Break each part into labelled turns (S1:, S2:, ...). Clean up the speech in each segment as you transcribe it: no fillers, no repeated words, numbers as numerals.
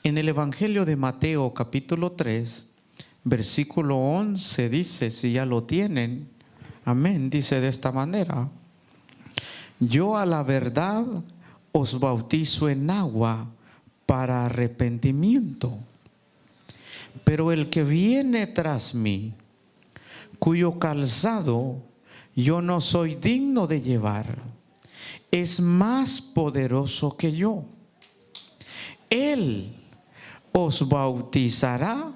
S1: En el Evangelio de Mateo capítulo 3, versículo 11 dice, si ya lo tienen, amén, dice de esta manera: yo a la verdad os bautizo en agua para arrepentimiento, pero el que viene tras mí, cuyo calzado yo no soy digno de llevar, es más poderoso que yo. Él os bautizará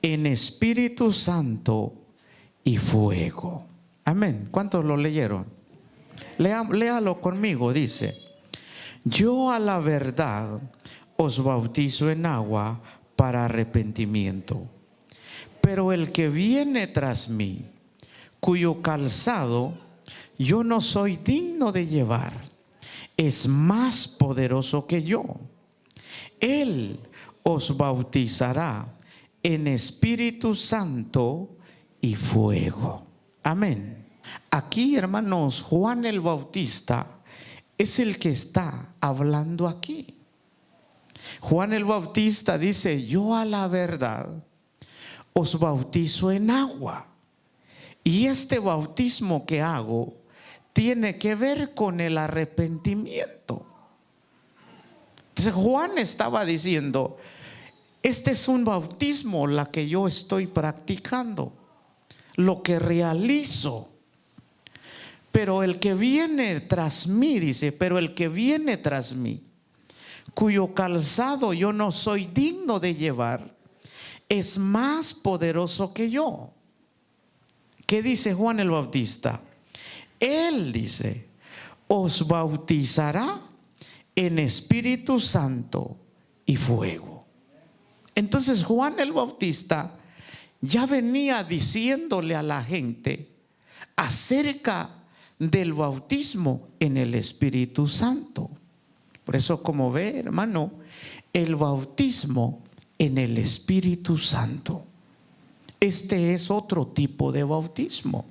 S1: en Espíritu Santo y fuego. Amén. ¿Cuántos lo leyeron? Léalo conmigo, dice: yo a la verdad os bautizo en agua para arrepentimiento, pero el que viene tras mí, cuyo calzado yo no soy digno de llevar, es más poderoso que yo. Él os bautizará en Espíritu Santo y fuego. Amén. Aquí, hermanos, Juan el Bautista es el que está hablando aquí. Juan el Bautista dice: yo a la verdad os bautizo en agua. Y este bautismo que hago tiene que ver con el arrepentimiento. Entonces Juan estaba diciendo: este es un bautismo la que yo estoy practicando, lo que realizo. Pero el que viene tras mí, dice, pero el que viene tras mí, cuyo calzado yo no soy digno de llevar, es más poderoso que yo. ¿Qué dice Juan el Bautista? Él dice: os bautizará en Espíritu Santo y fuego. Entonces Juan el Bautista ya venía diciéndole a la gente acerca del bautismo en el Espíritu Santo. Por eso, como ve, hermano, el bautismo en el Espíritu Santo, este es otro tipo de bautismo.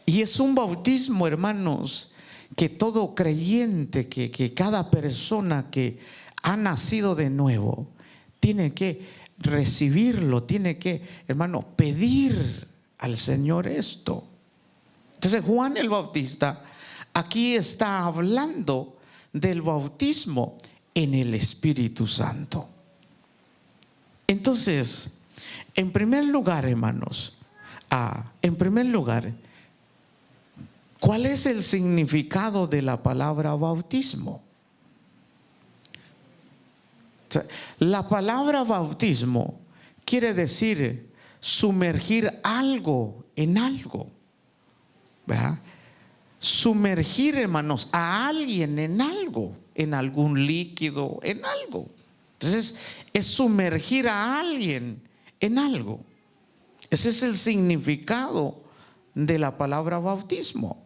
S1: Y es un bautismo, hermanos, que todo creyente, que cada persona que ha nacido de nuevo tiene que recibirlo, tiene que, hermano, pedir al Señor esto. Entonces Juan el Bautista aquí está hablando del bautismo en el Espíritu Santo. Entonces, en primer lugar, hermanos, ¿cuál es el significado de la palabra bautismo? La palabra bautismo quiere decir sumergir algo en algo, ¿verdad? Sumergir, hermanos, a alguien en algo, en algún líquido, en algo. Entonces, es sumergir a alguien en algo. Ese es el significado de la palabra bautismo.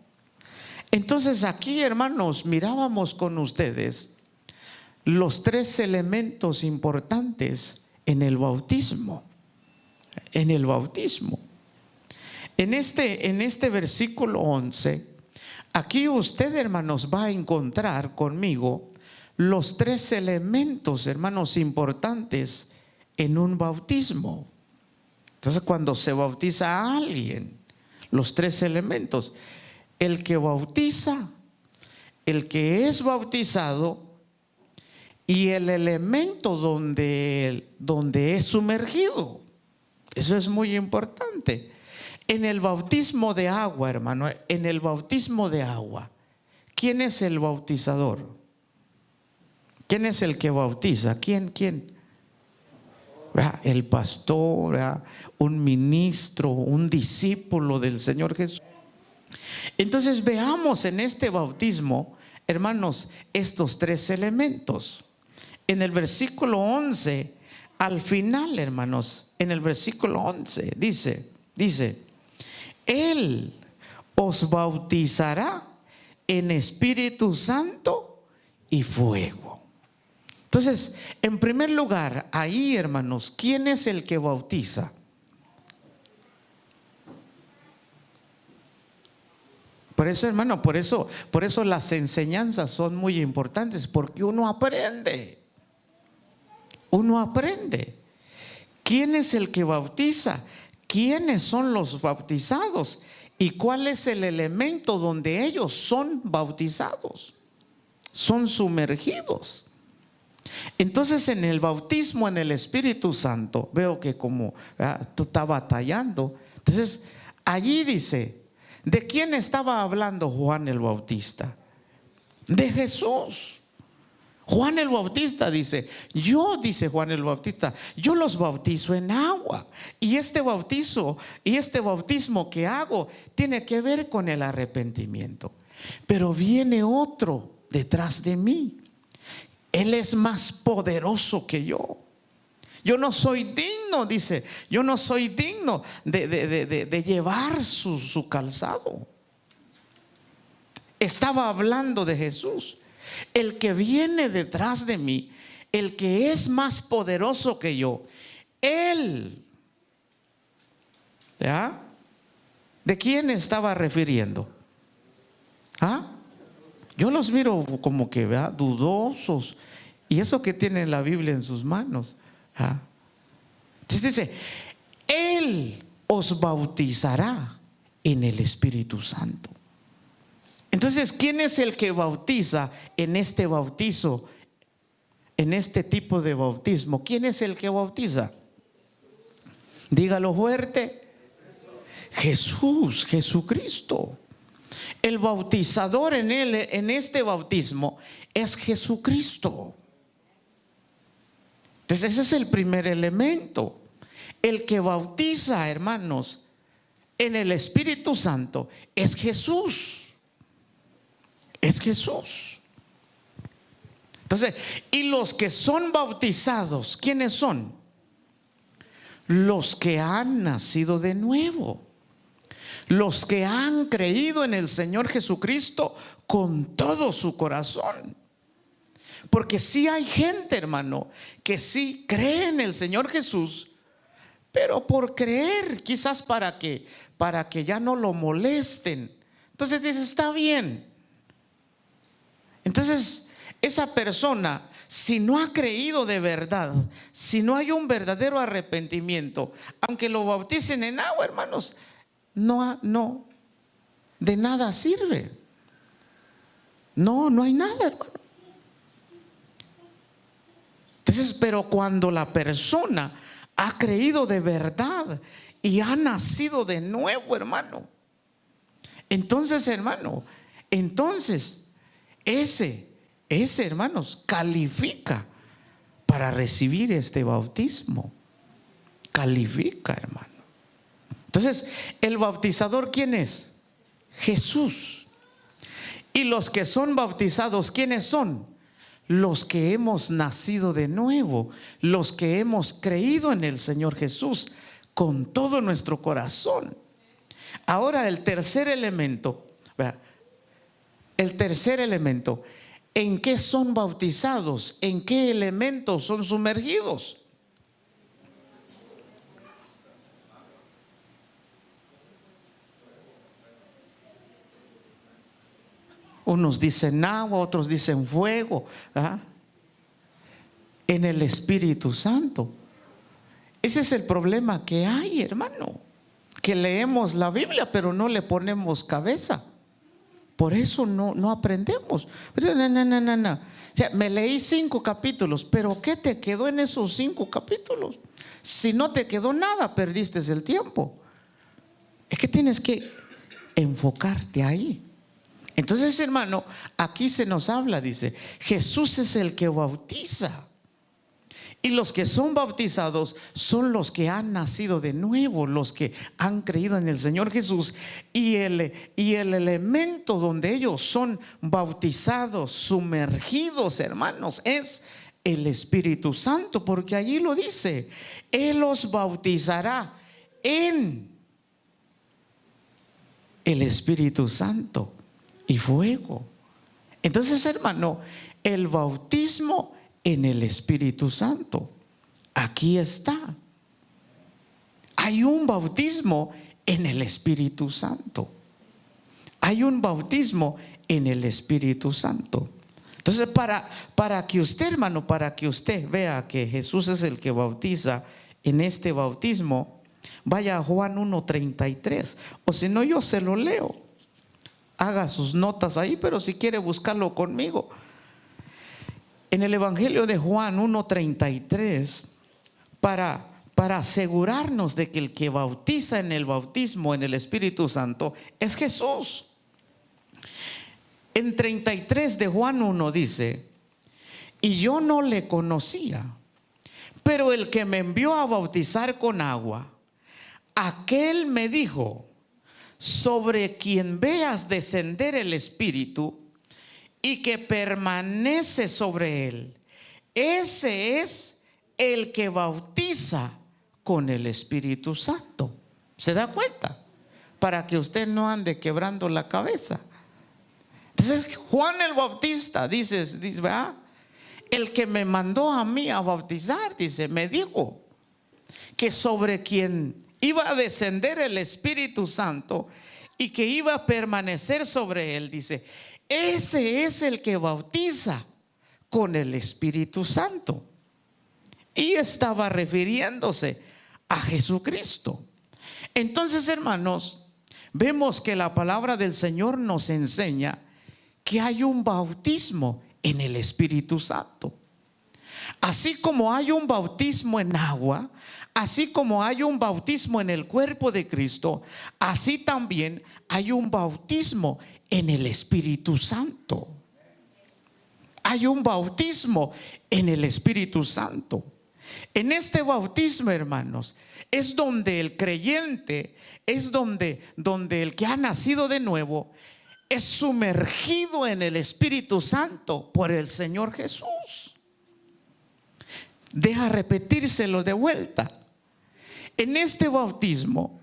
S1: Entonces aquí, hermanos, mirábamos con ustedes los tres elementos importantes en el bautismo. En el bautismo. En este versículo 11, aquí usted, hermanos, va a encontrar conmigo los tres elementos, hermanos, importantes en un bautismo. Entonces, cuando se bautiza a alguien, los tres elementos: el que bautiza, el que es bautizado y el elemento donde es sumergido. Eso es muy importante. En el bautismo de agua, hermano, en el bautismo de agua, ¿quién es el bautizador? ¿Quién es el que bautiza? ¿Quién? ¿Verdad? El pastor, ¿verdad? Un ministro, un discípulo del Señor Jesús. Entonces veamos en este bautismo, hermanos, estos tres elementos. En el versículo 11, al final, hermanos, en el versículo 11 dice: Él os bautizará en Espíritu Santo y fuego. Entonces, en primer lugar, ahí, hermanos, ¿quién es el que bautiza? Por eso, hermano, por eso las enseñanzas son muy importantes, porque uno aprende. uno aprende. ¿Quién es el que bautiza? ¿Quiénes son los bautizados? ¿Y cuál es el elemento donde ellos son bautizados? Son sumergidos. Entonces, en el bautismo en el Espíritu Santo, veo que como está batallando. Entonces, allí dice, ¿de quién estaba hablando Juan el Bautista? De Jesús. Juan el Bautista dice, dice Juan el Bautista, yo los bautizo en agua. Y este bautismo que hago tiene que ver con el arrepentimiento. Pero viene otro detrás de mí. Él es más poderoso que yo. Yo no soy digno, dice, yo no soy digno de llevar su calzado. Estaba hablando de Jesús. El que viene detrás de mí, el que es más poderoso que yo, Él, ¿ya? ¿De quién estaba refiriendo? Yo los miro como que dudosos, y eso que tienen la Biblia en sus manos. Entonces dice, Él os bautizará en el Espíritu Santo. Entonces, ¿quién es el que bautiza en este bautizo, en este tipo de bautismo? ¿Quién es el que bautiza? Dígalo fuerte. Jesús, Jesucristo. El bautizador en este bautismo es Jesucristo. Entonces, ese es el primer elemento. El que bautiza, hermanos, en el Espíritu Santo es Jesús. Es Jesús. Entonces, y los que son bautizados, ¿quiénes son? Los que han nacido de nuevo. Los que han creído en el Señor Jesucristo con todo su corazón. Porque sí hay gente, hermano, que sí cree en el Señor Jesús, pero por creer, quizás para que ya no lo molesten. Entonces dice, está bien. Entonces, esa persona, si no ha creído de verdad, si no hay un verdadero arrepentimiento, aunque lo bauticen en agua, hermanos, no, de nada sirve. No hay nada, hermano. Entonces, pero cuando la persona ha creído de verdad y ha nacido de nuevo, hermano, entonces, hermano, ese hermanos, califica para recibir este bautismo. Califica, hermano. Entonces, el bautizador, ¿quién es? Jesús. Y los que son bautizados, ¿quiénes son? Los que hemos nacido de nuevo, los que hemos creído en el Señor Jesús con todo nuestro corazón. Ahora el tercer elemento, ¿en qué son bautizados? ¿En qué elementos son sumergidos? Unos dicen agua, otros dicen fuego. En el Espíritu Santo. Ese es el problema que hay, hermano, que leemos la Biblia pero no le ponemos cabeza. Por eso no aprendemos. No. O sea, me leí 5 capítulos, pero ¿qué te quedó en esos 5 capítulos? Si no te quedó nada, perdiste el tiempo. Es que tienes que enfocarte ahí. Entonces, hermano, aquí se nos habla, dice, Jesús es el que bautiza. Y los que son bautizados son los que han nacido de nuevo, los que han creído en el Señor Jesús. Y el elemento donde ellos son bautizados, sumergidos, hermanos, es el Espíritu Santo, porque allí lo dice, Él los bautizará en el Espíritu Santo y fuego. Entonces, hermano, el bautismo en el Espíritu Santo, aquí está. Hay un bautismo en el Espíritu Santo. Hay un bautismo en el Espíritu Santo. Entonces, para que usted, hermano, para que usted vea que Jesús es el que bautiza en este bautismo, vaya a Juan 1:33, o si no, yo se lo leo. Haga sus notas ahí, pero si quiere buscarlo conmigo. En el Evangelio de Juan 1:33, para asegurarnos de que el que bautiza en el bautismo en el Espíritu Santo es Jesús. En 33 de Juan 1 dice: y yo no le conocía, pero el que me envió a bautizar con agua, aquel me dijo: sobre quien veas descender el Espíritu y que permanece sobre él, ese es el que bautiza con el Espíritu Santo. ¿Se da cuenta? Para que usted no ande quebrando la cabeza. Entonces Juan el Bautista dice, ¿verdad? El que me mandó a mí a bautizar, dice, me dijo que sobre quien iba a descender el Espíritu Santo y que iba a permanecer sobre él, dice, ese es el que bautiza con el Espíritu Santo. Y estaba refiriéndose a Jesucristo. Entonces, hermanos, vemos que la palabra del Señor nos enseña que hay un bautismo en el Espíritu Santo. Así como hay un bautismo en agua, así como hay un bautismo en el cuerpo de Cristo, así también hay un bautismo en el Espíritu Santo. Hay un bautismo en el Espíritu Santo. En este bautismo, hermanos, es donde el creyente, es donde el que ha nacido de nuevo, es sumergido en el Espíritu Santo por el Señor Jesús. Deja repetírselo de vuelta. En este bautismo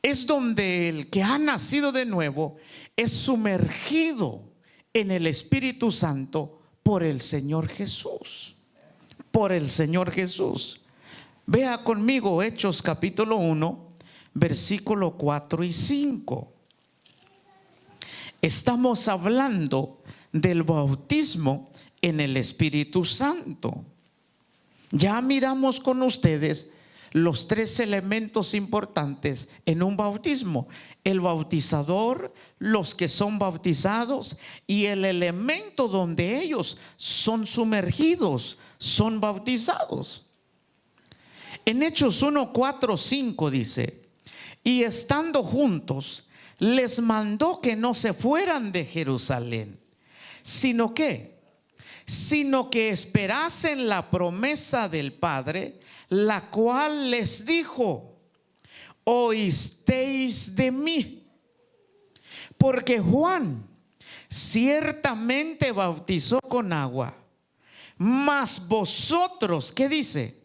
S1: es donde el que ha nacido de nuevo es sumergido en el Espíritu Santo por el Señor Jesús. Por el Señor Jesús. Vea conmigo Hechos capítulo 1, versículo 4 y 5. Estamos hablando del bautismo en el Espíritu Santo. Ya miramos con ustedes los tres elementos importantes en un bautismo: el bautizador, los que son bautizados y el elemento donde ellos son sumergidos, son bautizados. En Hechos 1, 4, 5 dice: y estando juntos, les mandó que no se fueran de Jerusalén, sino que esperasen la promesa del Padre, la cual les dijo: oísteis de mí, porque Juan ciertamente bautizó con agua, mas vosotros, ¿qué dice?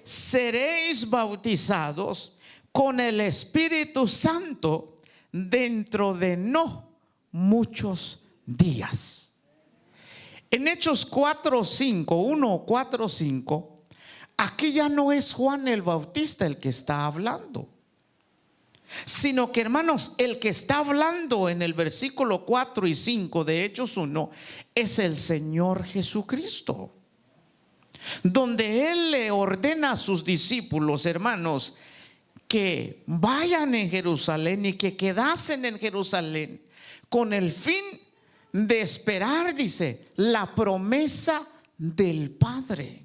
S1: Seréis bautizados con el Espíritu Santo dentro de no muchos días. En Hechos 4:5, 1, 4, 5, aquí ya no es Juan el Bautista el que está hablando, sino que, hermanos, el que está hablando en el versículo 4 y 5 de Hechos 1 es el Señor Jesucristo, donde Él le ordena a sus discípulos, hermanos, que vayan en Jerusalén y que quedasen en Jerusalén con el fin de esperar, dice, la promesa del Padre.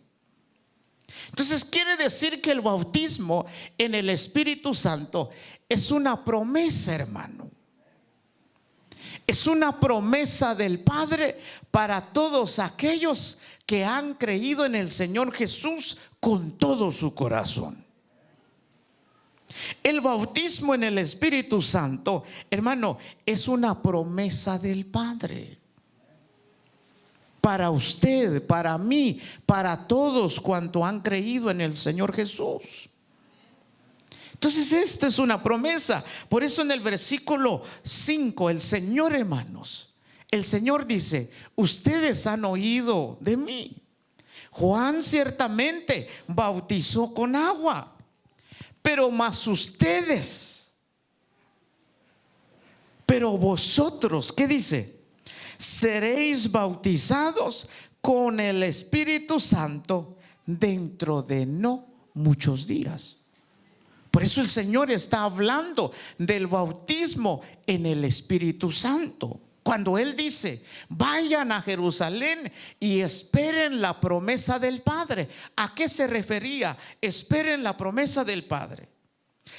S1: Entonces quiere decir que el bautismo en el Espíritu Santo es una promesa, hermano. Es una promesa del Padre para todos aquellos que han creído en el Señor Jesús con todo su corazón. El bautismo en el Espíritu Santo, hermano, es una promesa del Padre para usted, para mí, para todos cuantos han creído en el Señor Jesús. Entonces esta es una promesa. Por eso en el versículo 5 el Señor, hermanos, el Señor dice: ustedes han oído de mí. Juan ciertamente bautizó con agua, pero más ustedes, pero vosotros, ¿qué dice? seréis bautizados con el Espíritu Santo dentro de no muchos días. Por eso el Señor está hablando del bautismo en el Espíritu Santo. Cuando Él dice, vayan a Jerusalén y esperen la promesa del Padre. ¿A qué se refería? Esperen la promesa del Padre.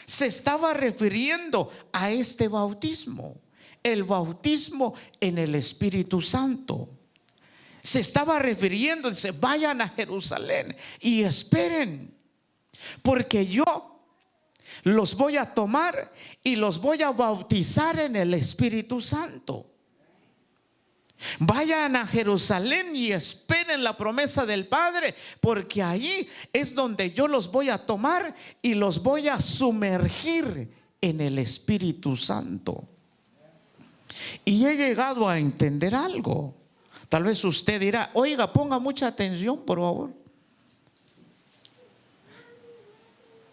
S1: Se estaba refiriendo a este bautismo, el bautismo en el Espíritu Santo. Se estaba refiriendo, dice, vayan a Jerusalén y esperen, porque yo los voy a tomar y los voy a bautizar en el Espíritu Santo. Vayan a Jerusalén y esperen la promesa del Padre, porque allí es donde yo los voy a tomar y los voy a sumergir en el Espíritu Santo. Y he llegado a entender algo. Tal vez usted dirá, oiga, ponga mucha atención, por favor.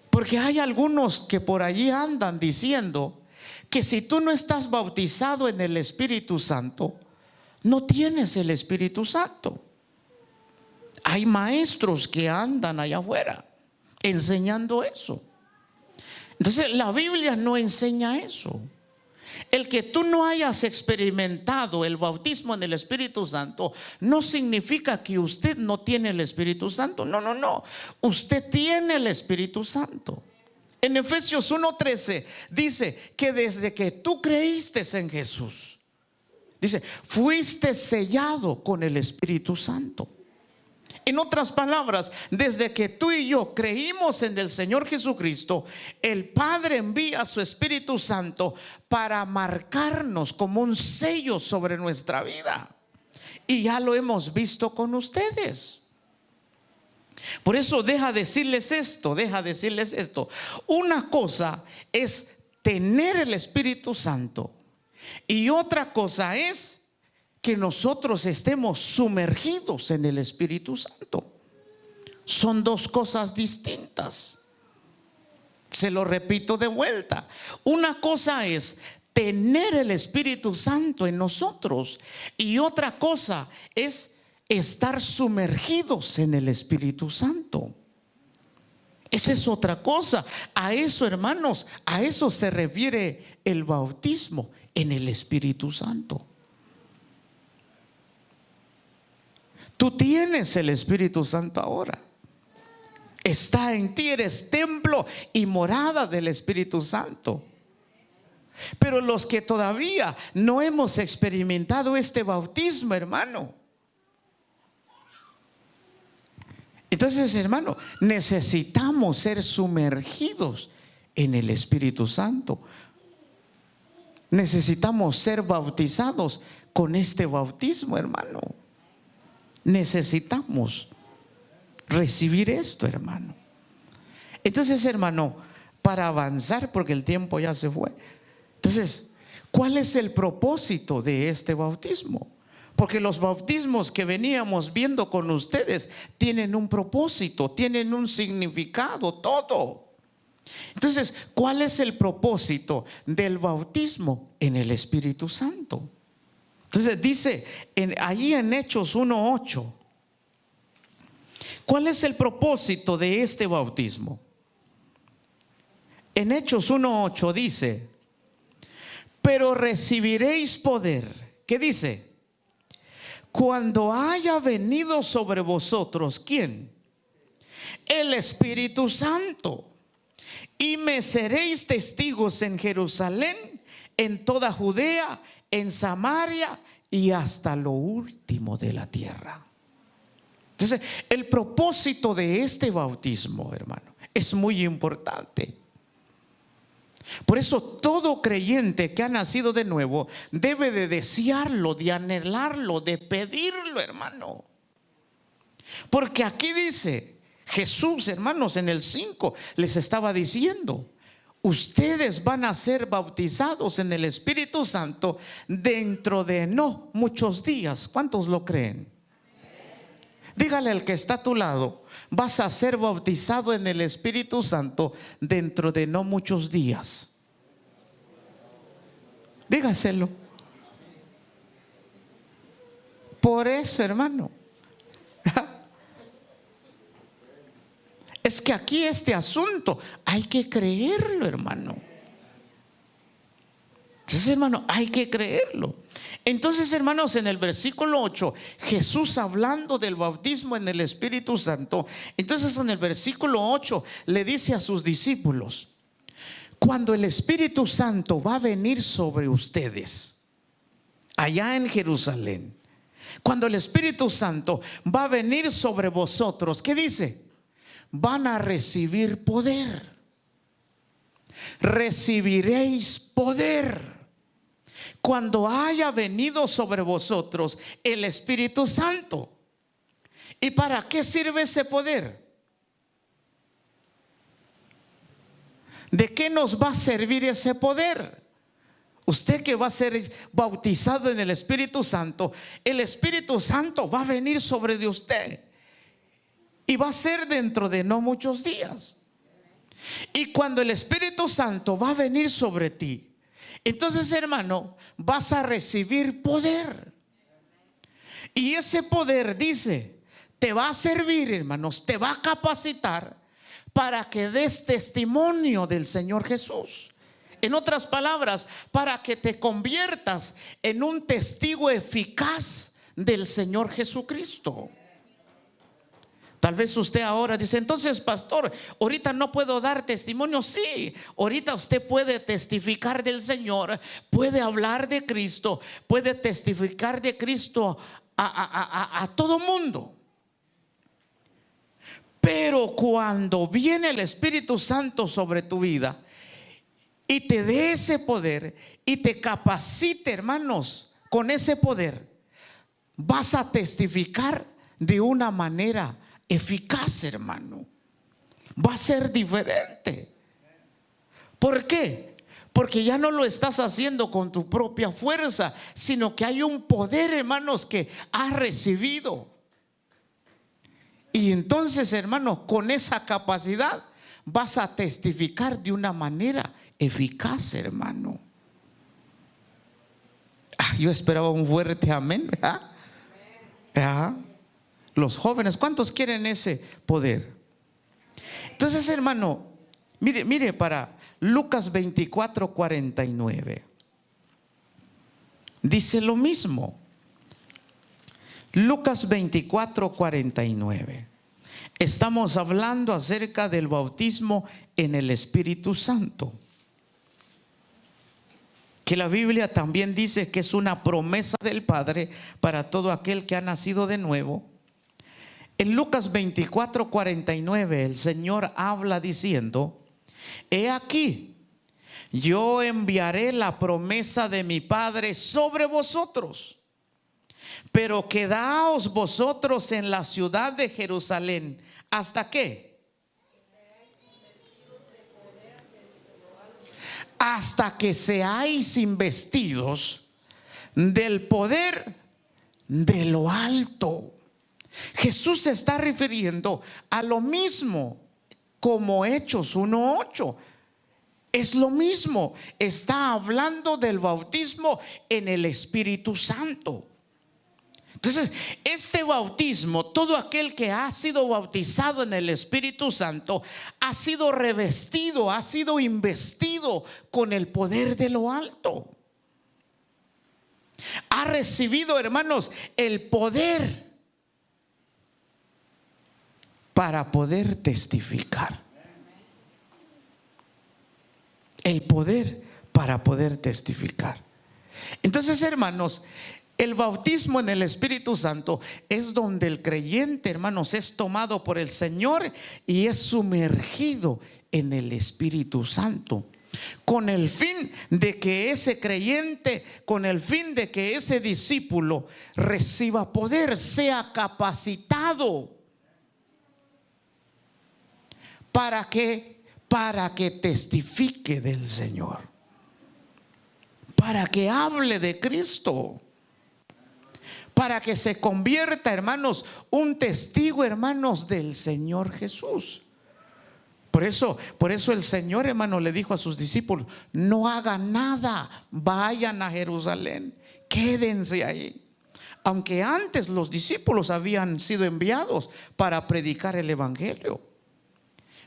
S1: Porque hay algunos que por allí andan diciendo que si tú no estás bautizado en el Espíritu Santo, no tienes el Espíritu Santo. Hay maestros que andan allá afuera enseñando eso. Entonces la Biblia no enseña eso. El que tú no hayas experimentado el bautismo en el Espíritu Santo no significa que usted no tiene el Espíritu Santo. No, no, no. Usted tiene el Espíritu Santo. En Efesios 1:13 dice que desde que tú creíste en Jesús, dice, fuiste sellado con el Espíritu Santo. En otras palabras, desde que tú y yo creímos en el Señor Jesucristo, el Padre envía a su Espíritu Santo para marcarnos como un sello sobre nuestra vida. Y ya lo hemos visto con ustedes. Por eso deja decirles esto. Una cosa es tener el Espíritu Santo y otra cosa es que nosotros estemos sumergidos en el Espíritu Santo. Son dos cosas distintas. Se lo repito de vuelta. Una cosa es tener el Espíritu Santo en nosotros y otra cosa es estar sumergidos en el Espíritu Santo. Esa es otra cosa. A eso, hermanos, a eso se refiere el bautismo en el Espíritu Santo. Tú tienes el Espíritu Santo ahora. Está en ti, eres templo y morada del Espíritu Santo. Pero los que todavía no hemos experimentado este bautismo, hermano, entonces, hermano, necesitamos ser sumergidos en el Espíritu Santo. Necesitamos ser bautizados con este bautismo, hermano. Necesitamos recibir esto, hermano. Entonces, hermano, para avanzar, porque el tiempo ya se fue. Entonces, ¿cuál es el propósito de este bautismo? Porque los bautismos que veníamos viendo con ustedes tienen un propósito, tienen un significado, todo. Entonces, ¿cuál es el propósito del bautismo en el Espíritu Santo? Entonces dice allí en Hechos 1:8, ¿cuál es el propósito de este bautismo? En Hechos 1:8 dice, pero recibiréis poder. ¿Qué dice? Cuando haya venido sobre vosotros, ¿quién? El Espíritu Santo. Y me seréis testigos en Jerusalén, en toda Judea, en Samaria y hasta lo último de la tierra. Entonces, el propósito de este bautismo, hermano, es muy importante. Por eso todo creyente que ha nacido de nuevo debe de desearlo, de anhelarlo, de pedirlo, hermano. Porque aquí dice Jesús, hermanos, en el 5 les estaba diciendo: ustedes van a ser bautizados en el Espíritu Santo dentro de no muchos días. ¿Cuántos lo creen? Dígale al que está a tu lado: vas a ser bautizado en el Espíritu Santo dentro de no muchos días. Dígaselo. Por eso, hermano. Es que aquí este asunto hay que creerlo, hermano. Entonces, hermano, hay que creerlo. Entonces, hermanos, en el versículo 8, Jesús hablando del bautismo en el Espíritu Santo, entonces en el versículo 8 le dice a sus discípulos: cuando el Espíritu Santo va a venir sobre ustedes, allá en Jerusalén, cuando el Espíritu Santo va a venir sobre vosotros, ¿qué dice? Van a recibir poder. Recibiréis poder cuando haya venido sobre vosotros el Espíritu Santo. ¿Y para qué sirve ese poder? ¿De qué nos va a servir ese poder? Usted que va a ser bautizado en el Espíritu Santo, el Espíritu Santo va a venir sobre de usted y va a ser dentro de no muchos días. Y cuando el Espíritu Santo va a venir sobre ti, entonces, hermano, vas a recibir poder. Y ese poder, dice, te va a servir, hermanos, te va a capacitar para que des testimonio del Señor Jesús. En otras palabras, para que te conviertas en un testigo eficaz del Señor Jesucristo. Tal vez usted ahora dice: entonces, pastor, ahorita no puedo dar testimonio. Sí, ahorita usted puede testificar del Señor, puede hablar de Cristo, puede testificar de Cristo a todo mundo. Pero cuando viene el Espíritu Santo sobre tu vida y te dé ese poder y te capacite, hermanos, con ese poder, vas a testificar de una manera eficaz, hermano. Va a ser diferente. ¿Por qué? Porque ya no lo estás haciendo con tu propia fuerza, sino que hay un poder, hermanos, que has recibido. Y entonces, hermanos, con esa capacidad vas a testificar de una manera eficaz, hermano. Yo esperaba un fuerte amén, ¿verdad? ¿Verdad? Los jóvenes, ¿cuántos quieren ese poder? Entonces, hermano, mire para Lucas 24:49. Dice lo mismo. Lucas 24:49. Estamos hablando acerca del bautismo en el Espíritu Santo, que la Biblia también dice que es una promesa del Padre para todo aquel que ha nacido de nuevo. En Lucas 24:49 el Señor habla diciendo: he aquí, yo enviaré la promesa de mi Padre sobre vosotros, pero quedaos vosotros en la ciudad de Jerusalén. ¿Hasta qué? Hasta que seáis investidos del poder de lo alto. Jesús se está refiriendo a lo mismo como Hechos 1:8. Es lo mismo. Está hablando del bautismo en el Espíritu Santo. Entonces, este bautismo, todo aquel que ha sido bautizado en el Espíritu Santo, ha sido revestido, ha sido investido con el poder de lo alto. Ha recibido, hermanos, el poder para poder testificar. El poder para poder testificar. Entonces, hermanos, el bautismo en el Espíritu Santo es donde el creyente, hermanos, es tomado por el Señor y es sumergido en el Espíritu Santo, con el fin de que ese creyente, con el fin de que ese discípulo reciba poder, sea capacitado. ¿Para qué? Para que testifique del Señor, para que hable de Cristo, para que se convierta, hermanos, un testigo, hermanos, del Señor Jesús. Por eso el Señor, hermano, le dijo a sus discípulos: no hagan nada, vayan a Jerusalén, quédense ahí, Aunque antes los discípulos habían sido enviados para predicar el evangelio.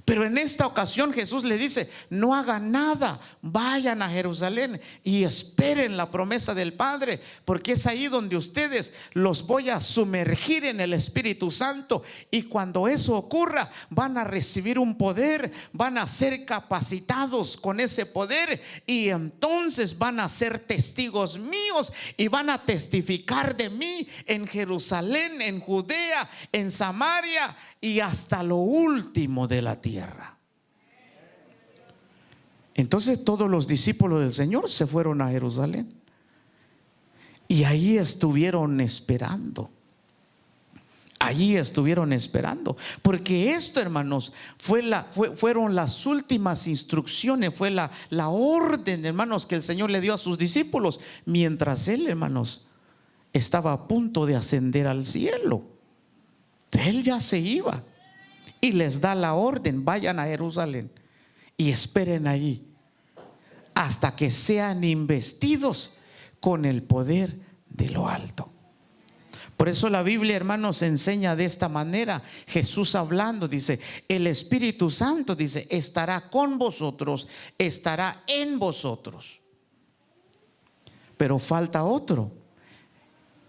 S1: Pero en esta ocasión Jesús le dice: no hagan nada, vayan a Jerusalén y esperen la promesa del Padre, porque es ahí donde ustedes los voy a sumergir en el Espíritu Santo. Y cuando eso ocurra, van a recibir un poder, van a ser capacitados con ese poder, y entonces van a ser testigos míos y van a testificar de mí en Jerusalén, en Judea, en Samaria y hasta lo último de la tierra. Entonces todos los discípulos del Señor se fueron a Jerusalén y ahí estuvieron esperando. Allí estuvieron esperando, porque esto, hermanos, fueron las últimas instrucciones, fue la orden, hermanos, que el Señor le dio a sus discípulos mientras Él, hermanos, estaba a punto de ascender al cielo. Él ya se iba y les da la orden: vayan a Jerusalén y esperen allí hasta que sean investidos con el poder de lo alto. Por eso la Biblia, hermanos, enseña de esta manera. Jesús hablando dice: el Espíritu Santo, dice, estará con vosotros, estará en vosotros. Pero falta otro: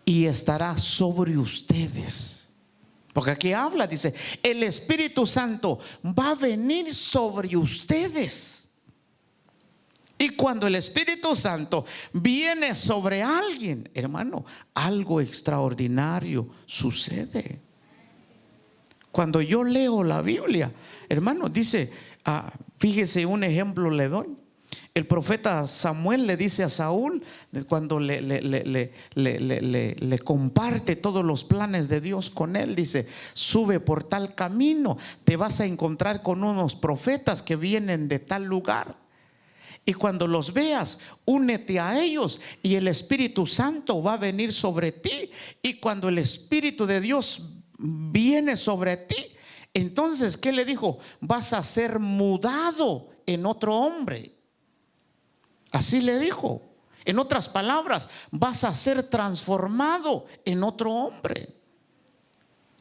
S1: y estará sobre ustedes. Porque aquí habla, dice, el Espíritu Santo va a venir sobre ustedes. Y cuando el Espíritu Santo viene sobre alguien, hermano, algo extraordinario sucede. Cuando yo leo la Biblia, hermano, dice, fíjese, un ejemplo le doy. El profeta Samuel le dice a Saúl, cuando le comparte todos los planes de Dios con él, dice: sube por tal camino, te vas a encontrar con unos profetas que vienen de tal lugar. Y cuando los veas, únete a ellos y el Espíritu Santo va a venir sobre ti. Y cuando el Espíritu de Dios viene sobre ti, entonces, ¿qué le dijo? Vas a ser mudado en otro hombre. Así le dijo. En otras palabras, vas a ser transformado en otro hombre.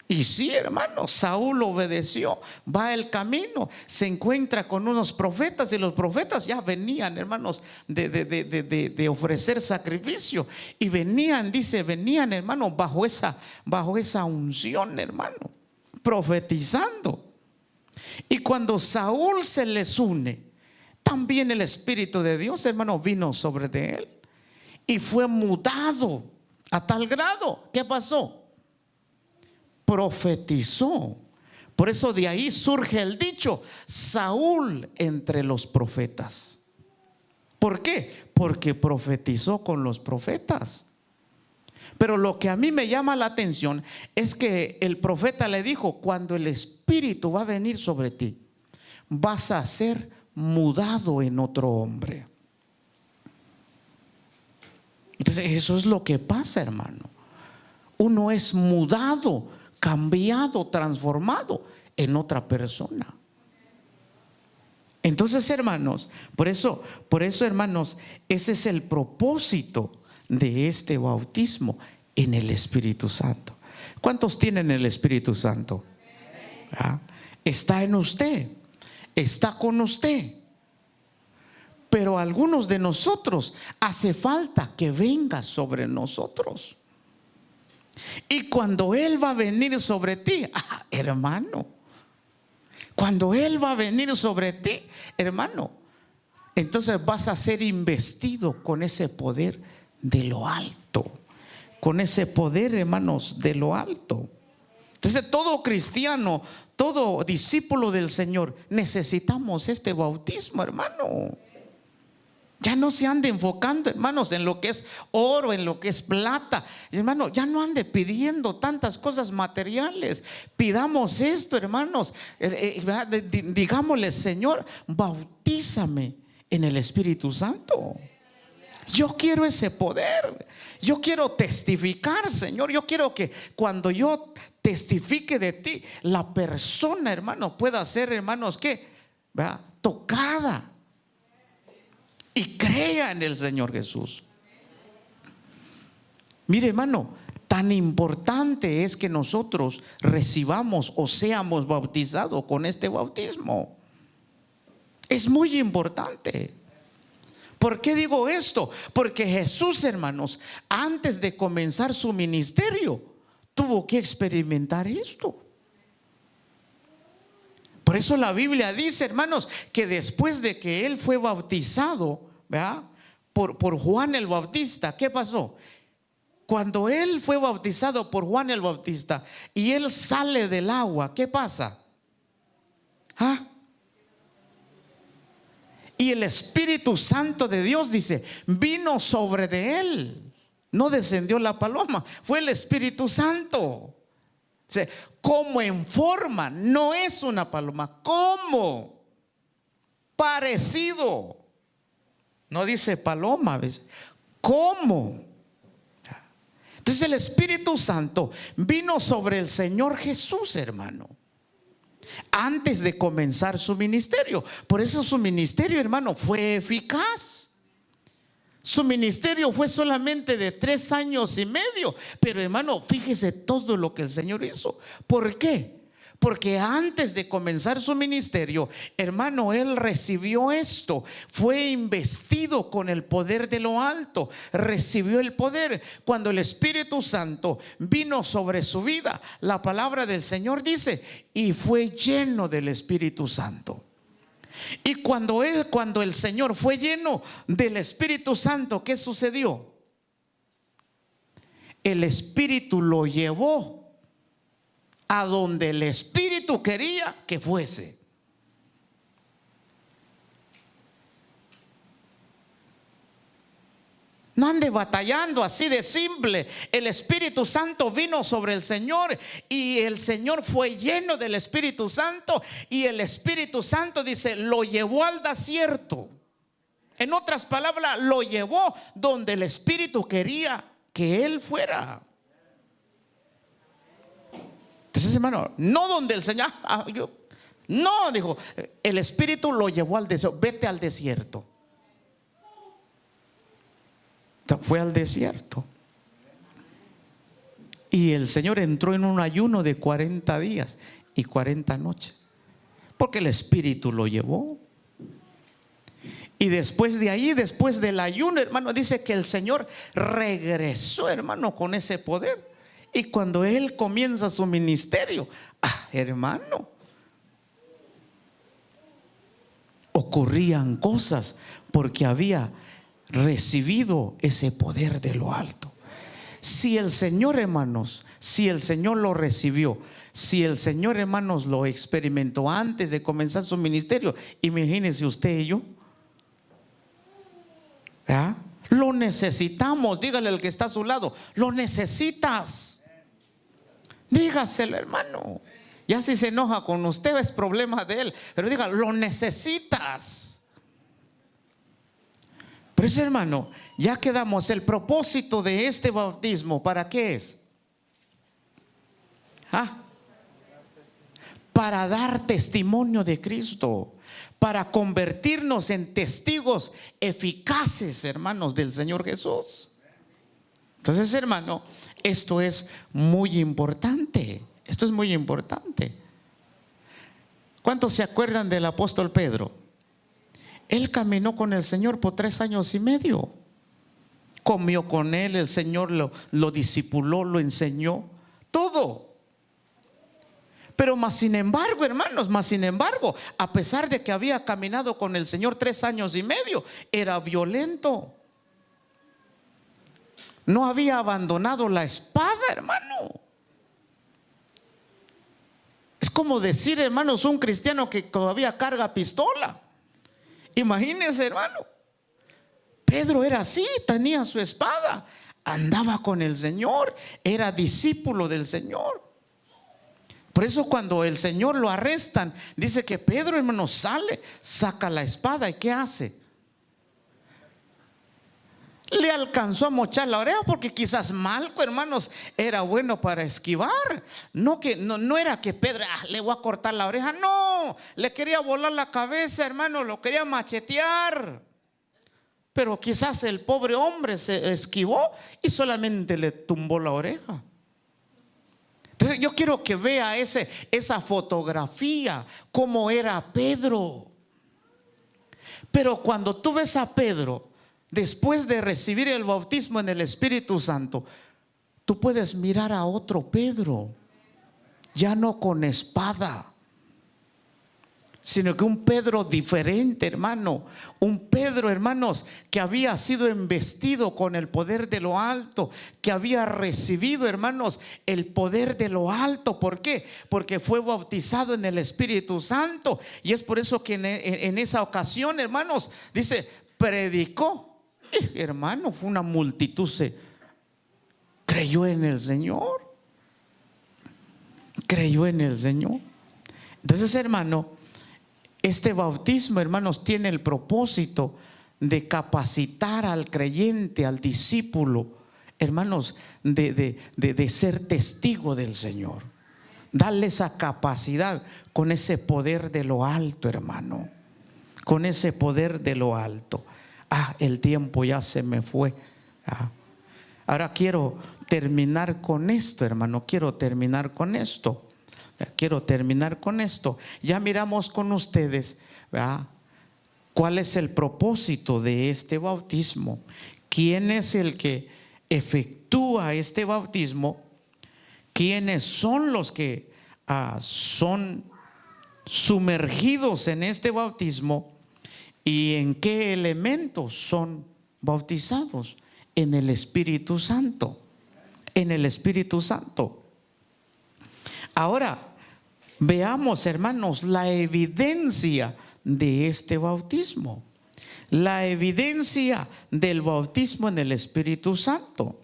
S1: Y sí, hermano, Saúl obedeció, va el camino, se encuentra con unos profetas, y los profetas ya venían, hermanos, de ofrecer sacrificio, y venían, dice, venían, hermano, bajo esa unción, hermano, profetizando. Y cuando Saúl se les une, también el Espíritu de Dios, hermano, vino sobre de él y fue mudado a tal grado. ¿Qué pasó? Profetizó. Por eso de ahí surge el dicho: Saúl entre los profetas. ¿Por qué? Porque profetizó con los profetas. Pero lo que a mí me llama la atención es que el profeta le dijo: cuando el Espíritu va a venir sobre ti, vas a ser mudado en otro hombre. Entonces eso es lo que pasa, hermano. Uno es mudado, cambiado, transformado en otra persona. Entonces, hermanos, por eso, hermanos, ese es el propósito de este bautismo en el Espíritu Santo. ¿Cuántos tienen el Espíritu Santo? ¿Ah? Está en usted, está con usted. Pero a algunos de nosotros hace falta que venga sobre nosotros. Y cuando Él va a venir sobre ti, hermano, cuando Él va a venir sobre ti, hermano, entonces vas a ser investido con ese poder de lo alto. Con ese poder, hermanos, de lo alto. Entonces todo cristiano, todo discípulo del Señor, necesitamos este bautismo, hermano. Ya no se ande enfocando, hermanos, en lo que es oro, en lo que es plata. Hermano, ya no ande pidiendo tantas cosas materiales. Pidamos esto, hermanos. Digámosle: Señor, bautízame en el Espíritu Santo. Yo quiero ese poder. Yo quiero testificar, Señor. Yo quiero que cuando yo testifique de ti, la persona, hermano, pueda ser, hermanos, ¿qué? ¿Verdad? Tocada. Y crea en el Señor Jesús. Mire, hermano, Tan importante es que nosotros recibamos o seamos bautizados con este bautismo. Es muy importante. ¿Por qué digo esto? Porque Jesús, hermanos, antes de comenzar su ministerio, tuvo que experimentar esto. Por eso la Biblia dice, hermanos, que después de que él fue bautizado, ¿verdad?, por Juan el Bautista, ¿qué pasó? Cuando él fue bautizado por Juan el Bautista y él sale del agua, ¿qué pasa? ¿Ah? Y el Espíritu Santo de Dios, dice, vino sobre de él. No descendió la paloma, fue el Espíritu Santo. O sea, como en forma, no es una paloma, como parecido. No dice paloma, ¿ves? Como. Entonces el Espíritu Santo vino sobre el Señor Jesús, hermano, antes de comenzar su ministerio. Por eso su ministerio, hermano, fue eficaz. Su ministerio fue solamente de 3 años y medio. Pero, hermano, fíjese todo lo que el Señor hizo. ¿Por qué? Porque antes de comenzar su ministerio, hermano, él recibió esto. Fue investido con el poder de lo alto. Recibió el poder. Cuando el Espíritu Santo vino sobre su vida, la palabra del Señor dice, y fue lleno del Espíritu Santo. Y cuando el Señor fue lleno del Espíritu Santo, ¿qué sucedió? El Espíritu lo llevó a donde el Espíritu quería que fuese. No ande batallando, así de simple. El Espíritu Santo vino sobre el Señor y el Señor fue lleno del Espíritu Santo, y el Espíritu Santo, dice, lo llevó al desierto. En otras palabras, lo llevó donde el Espíritu quería que él fuera. Entonces, hermano, no donde el Señor, no, dijo, el Espíritu lo llevó al desierto. Vete al desierto. Fue al desierto. Y el Señor entró en un ayuno de 40 días y 40 noches, porque el Espíritu lo llevó. Y después de ahí, después del ayuno, hermano, dice que el Señor regresó, hermano, con ese poder. Y cuando él comienza su ministerio, hermano, ocurrían cosas porque había recibido ese poder de lo alto. Si el Señor, hermanos, si el Señor lo recibió, si el Señor, hermanos, lo experimentó antes de comenzar su ministerio, imagínese usted y yo. ¿Ah? Lo necesitamos. Dígale al que está a su lado, lo necesitas. Dígaselo, hermano. Ya si se enoja con usted es problema de él, pero diga, lo necesitas. Por eso, hermano, ya quedamos. El propósito de este bautismo, ¿para qué es? Para dar testimonio de Cristo, para convertirnos en testigos eficaces, hermanos, del Señor Jesús. Entonces, hermano, esto es muy importante. Esto es muy importante. ¿Cuántos se acuerdan del apóstol Pedro? Él caminó con el Señor por 3 años y medio. Comió con él, el Señor lo discipuló, lo enseñó, todo. Pero más sin embargo, hermanos, a pesar de que había caminado con el Señor 3 años y medio, era violento. No había abandonado la espada, hermano. Es como decir, hermanos, un cristiano que todavía carga pistola. Imagínense, hermano. Pedro era así, tenía su espada, andaba con el Señor, era discípulo del Señor. Por eso cuando el Señor lo arrestan, dice que Pedro, hermano, sale, saca la espada, ¿y qué hace? Le alcanzó a mochar la oreja, porque quizás Malco, hermanos, era bueno para esquivar. No era que Pedro le voy a cortar la oreja, no, le quería volar la cabeza, hermano, lo quería machetear. pero quizás el pobre hombre se esquivó y solamente le tumbó la oreja. Entonces yo quiero que vea esa fotografía, cómo era Pedro. Pero cuando tú ves a Pedro, después de recibir el bautismo en el Espíritu Santo, tú puedes mirar a otro Pedro, ya no con espada, sino que un Pedro diferente, hermano. Un Pedro, hermanos, que había sido embestido con el poder de lo alto, que había recibido, hermanos, el poder de lo alto. ¿Por qué? Porque fue bautizado en el Espíritu Santo. Y es por eso que en esa ocasión, hermanos, dice, predicó. Hermano, fue una multitud, se creyó en el Señor. Creyó en el Señor. Entonces, hermano, este bautismo, hermanos, tiene el propósito de capacitar al creyente, al discípulo, hermanos, de ser testigo del Señor. Darle esa capacidad con ese poder de lo alto, hermano. Con ese poder de lo alto. El tiempo ya se me fue. Ahora quiero terminar con esto, hermano. Quiero terminar con esto. Ya miramos con ustedes, ¿verdad?, cuál es el propósito de este bautismo. ¿Quién es el que efectúa este bautismo? ¿Quiénes son los que son sumergidos en este bautismo? ¿Y en qué elementos son bautizados? En el Espíritu Santo. En el Espíritu Santo. Ahora, veamos, hermanos, la evidencia de este bautismo. La evidencia del bautismo en el Espíritu Santo.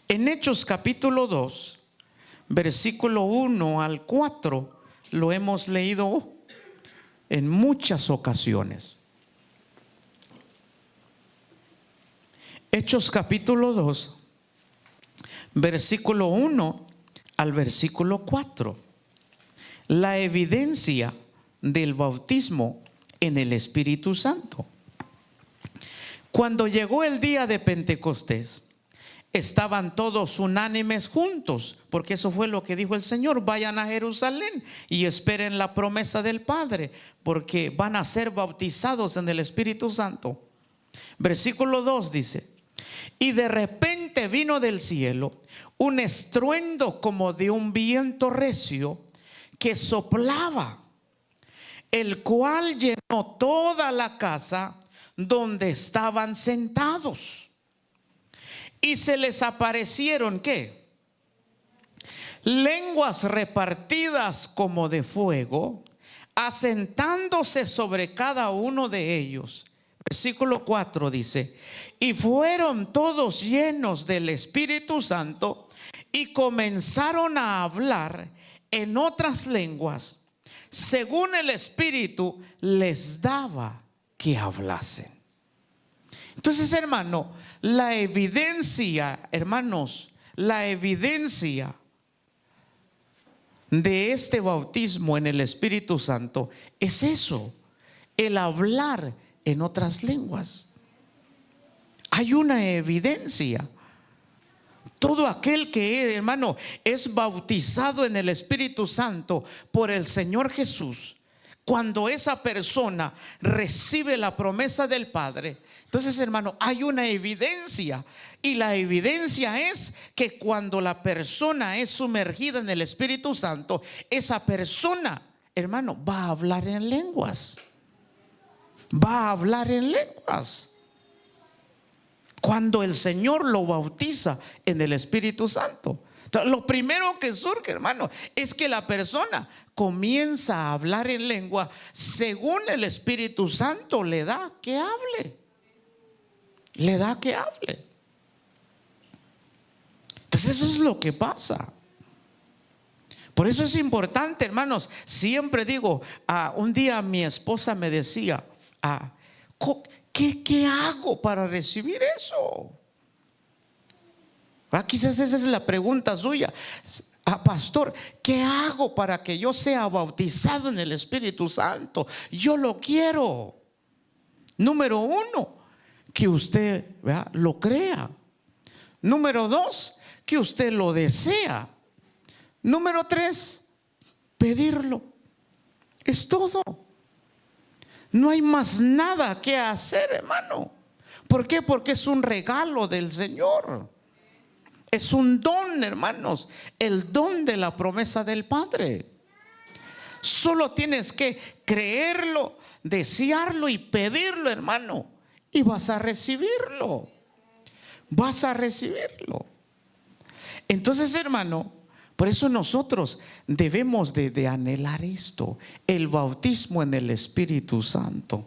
S1: En Hechos capítulo 2, versículo 1 al 4, lo hemos leído en muchas ocasiones. Hechos capítulo 2, versículo 1 al versículo 4. La evidencia del bautismo en el Espíritu Santo. Cuando llegó el día de Pentecostés, estaban todos unánimes juntos, porque eso fue lo que dijo el Señor: vayan a Jerusalén y esperen la promesa del Padre, porque van a ser bautizados en el Espíritu Santo. Versículo 2 dice: y de repente vino del cielo un estruendo como de un viento recio que soplaba, el cual llenó toda la casa donde estaban sentados. Y se les aparecieron, ¿qué? Lenguas repartidas como de fuego, asentándose sobre cada uno de ellos. Versículo 4 dice: y fueron todos llenos del Espíritu Santo y comenzaron a hablar en otras lenguas, según el Espíritu les daba que hablasen. Entonces, hermano, la evidencia, hermanos, la evidencia de este bautismo en el Espíritu Santo es eso, el hablar en otras lenguas. Hay una evidencia. Todo aquel que, hermano, es bautizado en el Espíritu Santo por el Señor Jesús, cuando esa persona recibe la promesa del Padre, entonces, hermano, hay una evidencia. Y la evidencia es que cuando la persona es sumergida en el Espíritu Santo, esa persona, hermano, va a hablar en lenguas. Va a hablar en lenguas. Cuando el Señor lo bautiza en el Espíritu Santo. Entonces, lo primero que surge, hermano, es que la persona comienza a hablar en lengua según el Espíritu Santo le da que hable. Le da que hable. Entonces eso es lo que pasa. Por eso es importante, hermanos. Siempre digo, un día mi esposa me decía, ¿qué hago para recibir eso? Quizás esa es la pregunta suya. Pastor, ¿qué hago para que yo sea bautizado en el Espíritu Santo? Yo lo quiero. Número uno, que usted, ¿verdad?, lo crea. Número 2, que usted lo desea. Número 3, pedirlo. Es todo. No hay más nada que hacer, hermano. ¿Por qué? Porque es un regalo del Señor. Es un don, hermanos. El don de la promesa del Padre. Solo tienes que creerlo, desearlo y pedirlo, hermano. Y vas a recibirlo. Vas a recibirlo. Entonces, hermano, por eso nosotros debemos de anhelar esto, el bautismo en el Espíritu Santo.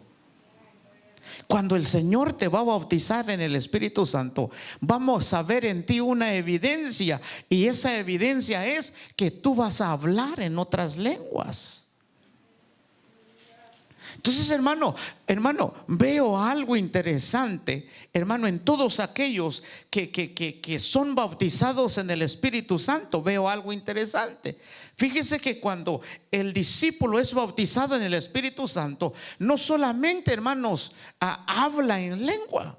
S1: Cuando el Señor te va a bautizar en el Espíritu Santo, vamos a ver en ti una evidencia, y esa evidencia es que tú vas a hablar en otras lenguas. Entonces, hermano, veo algo interesante, hermano, en todos aquellos que son bautizados en el Espíritu Santo. Veo algo interesante. Fíjese que cuando el discípulo es bautizado en el Espíritu Santo, no solamente, hermanos, habla en lengua,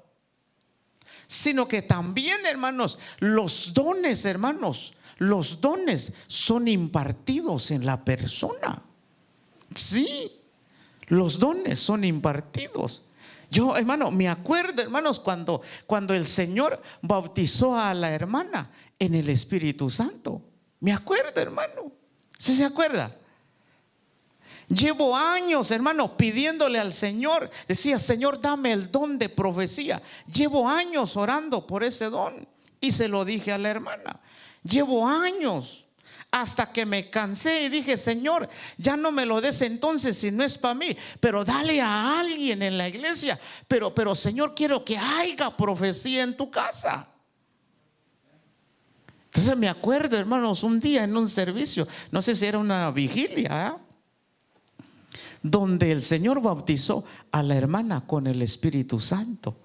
S1: sino que también, hermanos, los dones, hermanos, los dones son impartidos en la persona. Sí. Los dones son impartidos. Yo, hermano, me acuerdo, hermanos, cuando el Señor bautizó a la hermana en el Espíritu Santo. Me acuerdo, hermano. ¿Sí se acuerda? Llevo años, hermano, pidiéndole al Señor. Decía: Señor, dame el don de profecía. Llevo años orando por ese don. Y se lo dije a la hermana. Llevo años. Hasta que me cansé y dije: Señor, ya no me lo des entonces si no es para mí, pero dale a alguien en la iglesia. Pero Señor, quiero que haya profecía en tu casa. Entonces me acuerdo, hermanos, un día en un servicio, no sé si era una vigilia, donde el Señor bautizó a la hermana con el Espíritu Santo.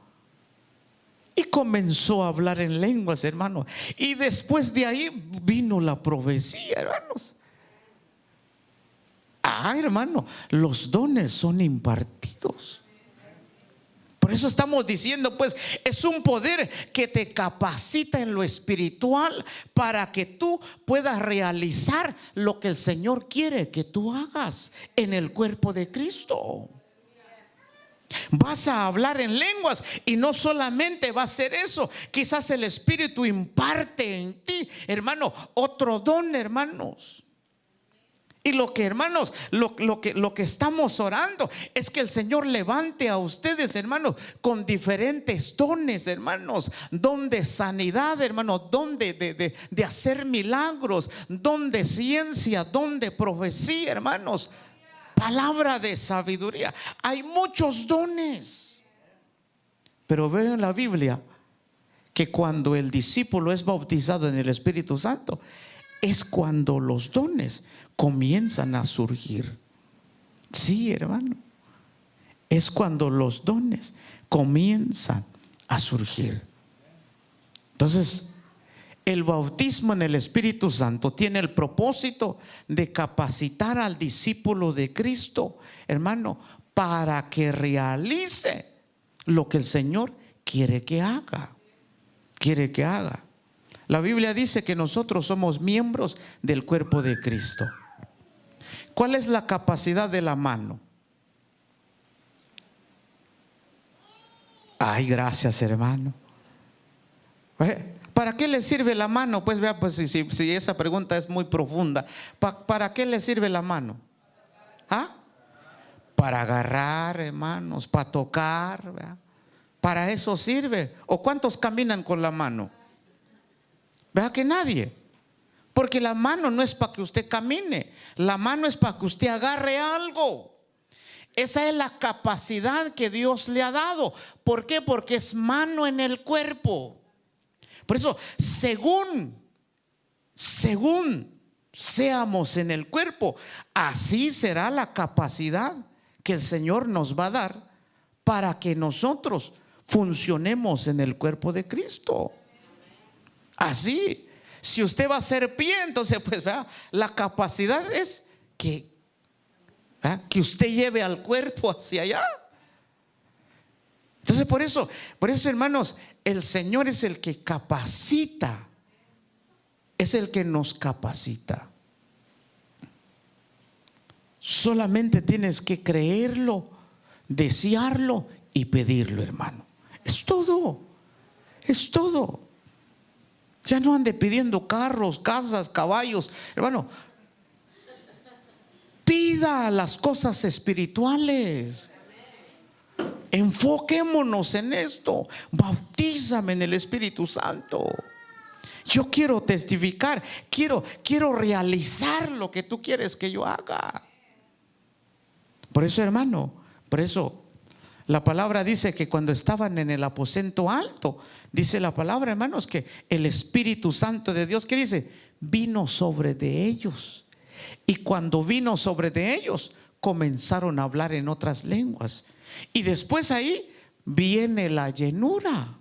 S1: Y comenzó a hablar en lenguas, hermano. Y después de ahí vino la profecía, hermanos. Hermano, los dones son impartidos. Por eso estamos diciendo, pues, es un poder que te capacita en lo espiritual para que tú puedas realizar lo que el Señor quiere que tú hagas en el cuerpo de Cristo. Vas a hablar en lenguas, y no solamente va a ser eso. Quizás el Espíritu imparte en ti, hermano, otro don, hermanos. Y lo que, hermanos, lo que estamos orando es que el Señor levante a ustedes, hermanos, con diferentes dones, hermanos. Don de sanidad, hermanos. Don de hacer milagros. Don de ciencia. Don de profecía, hermanos. Palabra de sabiduría. Hay muchos dones. Pero veo en la Biblia que cuando el discípulo es bautizado en el Espíritu Santo, es cuando los dones comienzan a surgir. Sí, hermano. Es cuando los dones comienzan a surgir. Entonces, el bautismo en el Espíritu Santo tiene el propósito de capacitar al discípulo de Cristo, hermano, para que realice lo que el Señor quiere que haga. Quiere que haga. La Biblia dice que nosotros somos miembros del cuerpo de Cristo. ¿Cuál es la capacidad de la mano? Ay, gracias, hermano. ¿Para qué le sirve la mano? Pues vea, pues si esa pregunta es muy profunda. ¿Para qué le sirve la mano? Para agarrar, hermanos, para tocar, ¿verdad? Para eso sirve. ¿O cuántos caminan con la mano? ¿Verdad que nadie? Porque la mano no es para que usted camine. La mano es para que usted agarre algo. Esa es la capacidad que Dios le ha dado. ¿Por qué? Porque es mano en el cuerpo. Por eso, según seamos en el cuerpo, así será la capacidad que el Señor nos va a dar para que nosotros funcionemos en el cuerpo de Cristo. Así, si usted va a ser pie, entonces pues ¿verdad? La capacidad es que usted lleve al cuerpo hacia allá. Entonces por eso, hermanos, el Señor es el que capacita, es el que nos capacita. Solamente tienes que creerlo, desearlo y pedirlo, hermano. Es todo, es todo. Ya no ande pidiendo carros, casas, caballos, hermano. Pida las cosas espirituales. Enfoquémonos en esto. Bautízame en el Espíritu Santo. Yo quiero testificar, quiero realizar lo que tú quieres que yo haga. Por eso, hermano, por eso la palabra dice que cuando estaban en el aposento alto, dice la palabra, hermanos, que el Espíritu Santo de Dios, ¿qué dice? Vino sobre de ellos. Y cuando vino sobre de ellos, comenzaron a hablar en otras lenguas. Y después ahí viene la llenura.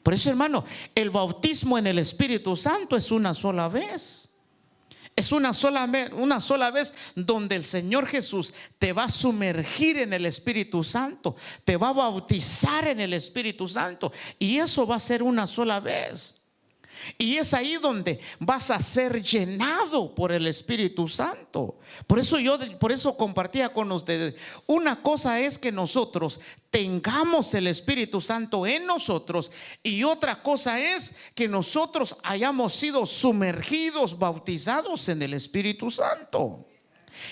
S1: Por eso, hermano, el bautismo en el Espíritu Santo es una sola vez. Es una sola vez donde el Señor Jesús te va a sumergir en el Espíritu Santo, te va a bautizar en el Espíritu Santo, y eso va a ser una sola vez. Y es ahí donde vas a ser llenado por el Espíritu Santo. Por eso compartía con ustedes. Una cosa es que nosotros tengamos el Espíritu Santo en nosotros, y otra cosa es que nosotros hayamos sido sumergidos, bautizados en el Espíritu Santo.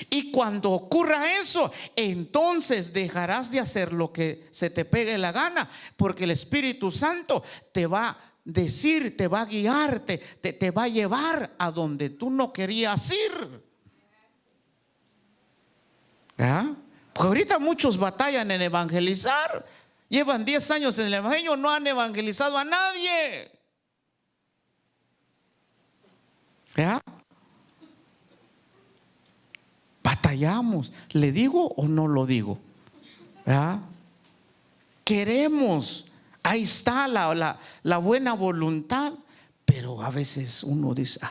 S1: Y cuando ocurra eso, entonces dejarás de hacer lo que se te pegue la gana, porque el Espíritu Santo te va a decir, te va a guiar, te va a llevar a donde tú no querías ir. ¿Ah? Pues ahorita muchos batallan en evangelizar. Llevan 10 años en el evangelio, no han evangelizado a nadie. ¿Ah? Batallamos. ¿Le digo o no lo digo? ¿Ah? Queremos. Ahí está la buena voluntad, pero a veces uno dice,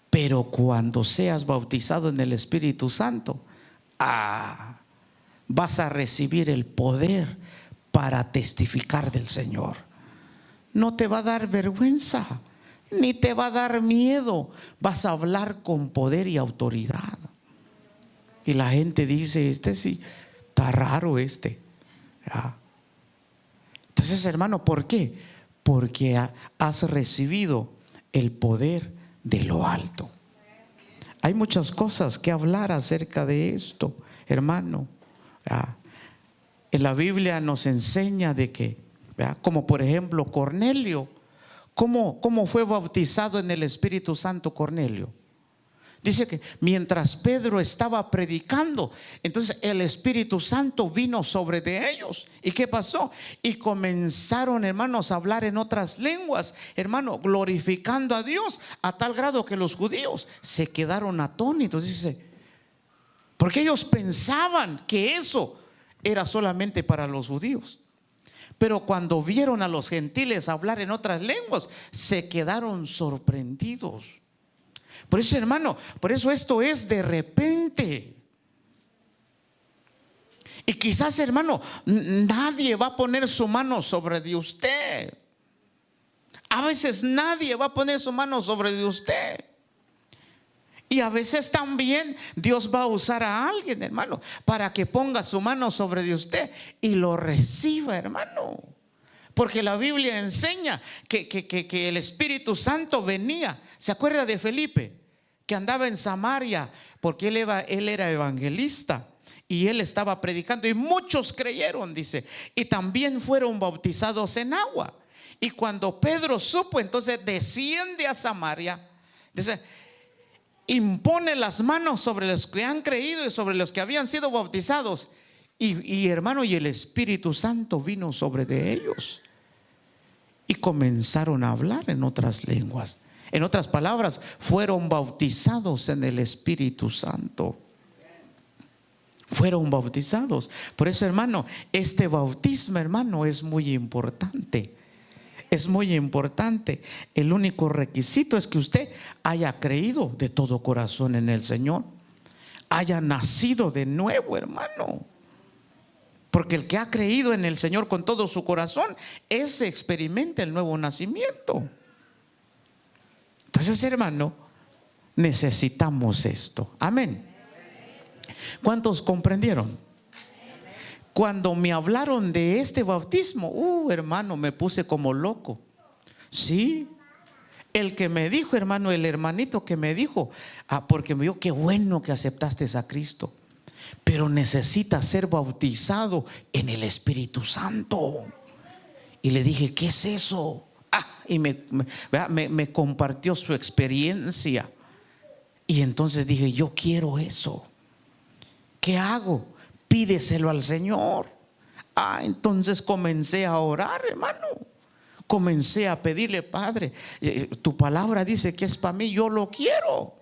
S1: pero cuando seas bautizado en el Espíritu Santo, vas a recibir el poder para testificar del Señor. No te va a dar vergüenza, ni te va a dar miedo. Vas a hablar con poder y autoridad. Y la gente dice, sí, está raro ¿Ya? Entonces, hermano, ¿por qué? Porque has recibido el poder de lo alto. Hay muchas cosas que hablar acerca de esto, hermano. En la Biblia nos enseña de que, como por ejemplo Cornelio, ¿cómo fue bautizado en el Espíritu Santo Cornelio? Dice que mientras Pedro estaba predicando, entonces el Espíritu Santo vino sobre de ellos. ¿Y qué pasó? Y comenzaron, hermanos, a hablar en otras lenguas, hermano, glorificando a Dios, a tal grado que los judíos se quedaron atónitos. Dice, porque ellos pensaban que eso era solamente para los judíos. Pero cuando vieron a los gentiles hablar en otras lenguas, se quedaron sorprendidos. Por eso, hermano, por eso esto es de repente. Y quizás, hermano, nadie va a poner su mano sobre de usted. A veces nadie va a poner su mano sobre de usted. Y a veces también Dios va a usar a alguien, hermano, para que ponga su mano sobre de usted y lo reciba, hermano. Porque la Biblia enseña que el Espíritu Santo venía. ¿Se acuerda de Felipe? Que andaba en Samaria, porque él era evangelista y él estaba predicando, y muchos creyeron, dice, y también fueron bautizados en agua. Y cuando Pedro supo, entonces desciende a Samaria, dice, impone las manos sobre los que han creído y sobre los que habían sido bautizados, y hermano, y el Espíritu Santo vino sobre de ellos y comenzaron a hablar en otras lenguas. En otras palabras, fueron bautizados en el Espíritu Santo. Fueron bautizados. Por eso, hermano, este bautismo, hermano, es muy importante. Es muy importante. El único requisito es que usted haya creído de todo corazón en el Señor, haya nacido de nuevo, hermano. Porque el que ha creído en el Señor con todo su corazón, ese experimenta el nuevo nacimiento. Entonces, hermano, necesitamos esto. Amén. ¿Cuántos comprendieron? Cuando me hablaron de este bautismo, hermano, me puse como loco. Sí. El que me dijo, hermano, el hermanito que me dijo, porque me dijo, qué bueno que aceptaste a Cristo, pero necesitas ser bautizado en el Espíritu Santo. Y le dije, ¿qué es eso? Y me compartió su experiencia. Y entonces dije, yo quiero eso. ¿Qué hago? Pídeselo al Señor. Entonces comencé a orar, hermano. Comencé a pedirle, Padre, tu palabra dice que es para mí, yo lo quiero.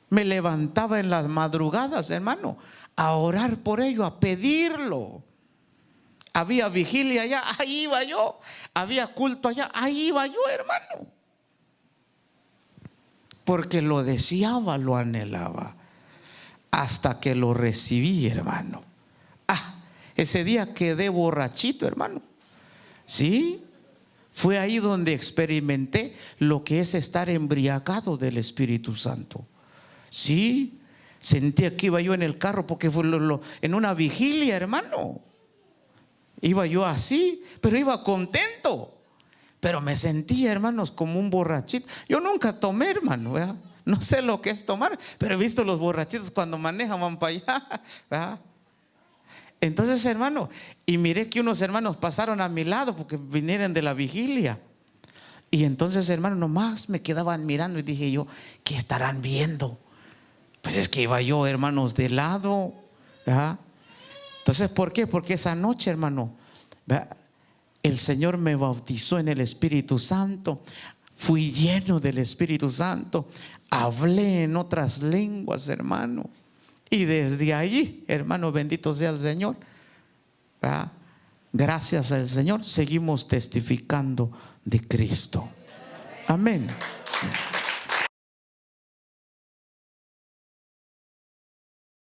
S1: Me levantaba en las madrugadas, hermano, a orar por ello, a pedirlo. Había vigilia allá, ahí iba yo. Había culto allá, ahí iba yo, hermano. Porque lo deseaba, lo anhelaba. Hasta que lo recibí, hermano. Ese día quedé borrachito, hermano. Sí, fue ahí donde experimenté lo que es estar embriagado del Espíritu Santo. Sí, sentía que iba yo en el carro porque fue en una vigilia, hermano. Iba yo así, pero iba contento. Pero me sentía, hermanos, como un borrachito. Yo nunca tomé, hermano, ¿verdad? No sé lo que es tomar, pero he visto los borrachitos cuando manejan, van para allá, ¿verdad? Entonces, hermano, y miré que unos hermanos pasaron a mi lado porque vinieron de la vigilia. Y entonces, hermano, nomás me quedaban mirando y dije yo, ¿qué estarán viendo? Pues es que iba yo, hermanos, de lado, ¿verdad? Entonces, ¿por qué? Porque esa noche, hermano, ¿verdad?, el Señor me bautizó en el Espíritu Santo. Fui lleno del Espíritu Santo. Hablé en otras lenguas, hermano. Y desde allí, hermano, bendito sea el Señor, ¿verdad?, gracias al Señor, seguimos testificando de Cristo. Amén.